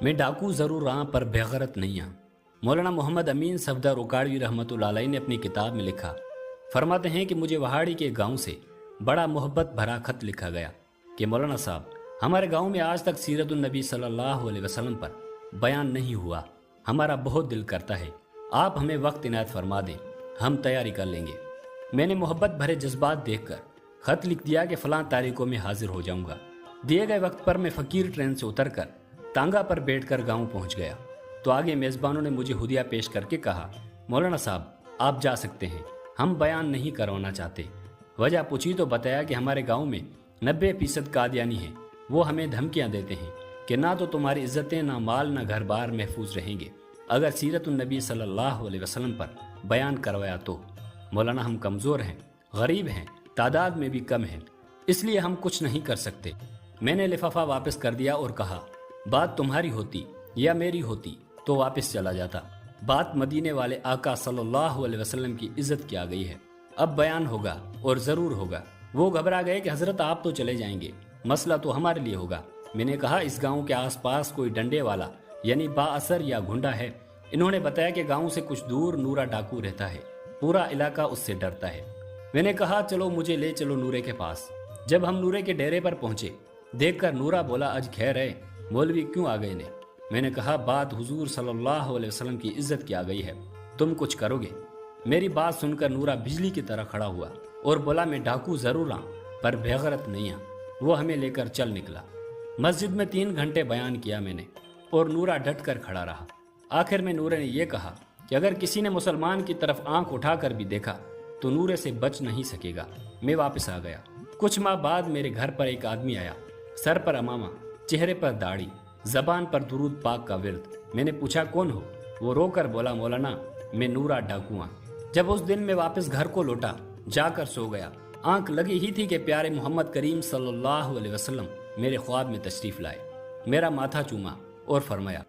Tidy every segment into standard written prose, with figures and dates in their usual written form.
میں ڈاکو ضرور رہا پر بےغرت نہیں ہاں۔ مولانا محمد امین صفدر اکاڑوی رحمۃ اللہ علیہ نے اپنی کتاب میں لکھا، فرماتے ہیں کہ مجھے وہاڑی کے گاؤں سے بڑا محبت بھرا خط لکھا گیا کہ مولانا صاحب، ہمارے گاؤں میں آج تک سیرت النبی صلی اللہ علیہ وسلم پر بیان نہیں ہوا، ہمارا بہت دل کرتا ہے، آپ ہمیں وقت عنایت فرما دیں، ہم تیاری کر لیں گے۔ میں نے محبت بھرے جذبات دیکھ کر خط لکھ دیا کہ فلاں تاریخوں میں حاضر ہو جاؤں گا۔ دیے گئے وقت پر میں فقیر ٹرین سے اتر کر تانگا پر بیٹھ کر گاؤں پہنچ گیا تو آگے میزبانوں نے مجھے ہدیہ پیش کر کے کہا، مولانا صاحب آپ جا سکتے ہیں، ہم بیان نہیں کروانا چاہتے۔ وجہ پوچھی تو بتایا کہ ہمارے گاؤں میں 90% قادیانی ہیں، وہ ہمیں دھمکیاں دیتے ہیں کہ نہ تو تمہاری عزتیں، نہ مال، نہ گھر بار محفوظ رہیں گے اگر سیرت النبی صلی اللہ علیہ وسلم پر بیان کروایا تو۔ مولانا ہم کمزور ہیں، غریب ہیں، تعداد میں بھی کم ہیں، اس لیے ہم کچھ نہیں کر سکتے۔ میں نے لفافہ واپس کر دیا اور کہا، بات تمہاری ہوتی یا میری ہوتی تو واپس چلا جاتا، بات مدینے والے آقا صلی اللہ علیہ وسلم کی عزت کی آ گئی ہے، اب بیان ہوگا اور ضرور ہوگا۔ وہ گھبرا گئے کہ حضرت آپ تو چلے جائیں گے، مسئلہ تو ہمارے لیے ہوگا۔ میں نے کہا اس گاؤں کے آس پاس کوئی ڈنڈے والا یعنی با اثر یا گھنڈا ہے؟ انہوں نے بتایا کہ گاؤں سے کچھ دور نورا ڈاکو رہتا ہے، پورا علاقہ اس سے ڈرتا ہے۔ میں نے کہا چلو مجھے لے چلو نورے کے پاس۔ جب ہم نورے کے ڈیرے پر پہنچے، دیکھ کر نورا بولا، اج خیر ہے، مولوی کیوں آ گئے نے؟ میں نے کہا بات حضور صلی اللہ علیہ وسلم کی عزت کی آ گئی ہے، تم کچھ کرو گے؟ میری بات سن کر نورا بجلی کی طرح کھڑا ہوا اور بولا میں ڈاکو ضرور ہوں پر بےغرت نہیں ہوں۔ وہ ہمیں لے کر چل نکلا۔ مسجد میں 3 گھنٹے بیان کیا میں نے اور نورا ڈٹ کر کھڑا رہا۔ آخر میں نورے نے یہ کہا کہ اگر کسی نے مسلمان کی طرف آنکھ اٹھا کر بھی دیکھا تو نورے سے بچ نہیں سکے گا۔ میں واپس آ گیا۔ کچھ ماہ بعد میرے گھر پر ایک آدمی آیا، سر پر امامہ، چہرے پر داڑھی، زبان پر درود پاک کا ورد۔ میں نے پوچھا کون ہو؟ وہ رو کر بولا، مولانا میں نورا ڈاکو ہوں۔ جب اس دن میں واپس گھر کو لوٹا، جا کر سو گیا، آنکھ لگی ہی تھی کہ پیارے محمد کریم صلی اللہ علیہ وسلم میرے خواب میں تشریف لائے، میرا ماتھا چوما اور فرمایا،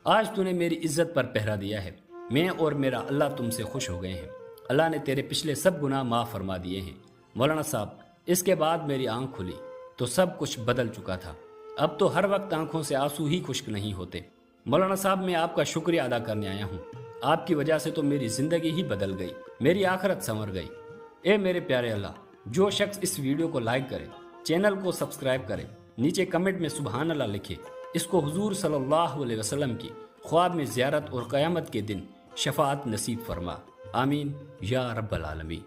آج تو نے میری عزت پر پہرا دیا ہے، میں اور میرا اللہ تم سے خوش ہو گئے ہیں، اللہ نے تیرے پچھلے سب گناہ معاف فرما دیے ہیں۔ مولانا صاحب اس کے بعد میری آنکھ کھلی تو سب کچھ بدل چکا تھا، اب تو ہر وقت آنکھوں سے آنسو ہی خشک نہیں ہوتے۔ مولانا صاحب میں آپ کا شکریہ ادا کرنے آیا ہوں، آپ کی وجہ سے تو میری زندگی ہی بدل گئی، میری آخرت سنور گئی۔ اے میرے پیارے اللہ، جو شخص اس ویڈیو کو لائک کرے، چینل کو سبسکرائب کرے، نیچے کمنٹ میں سبحان اللہ لکھے، اس کو حضور صلی اللہ علیہ وسلم کی خواب میں زیارت اور قیامت کے دن شفاعت نصیب فرما، آمین یا رب العالمین۔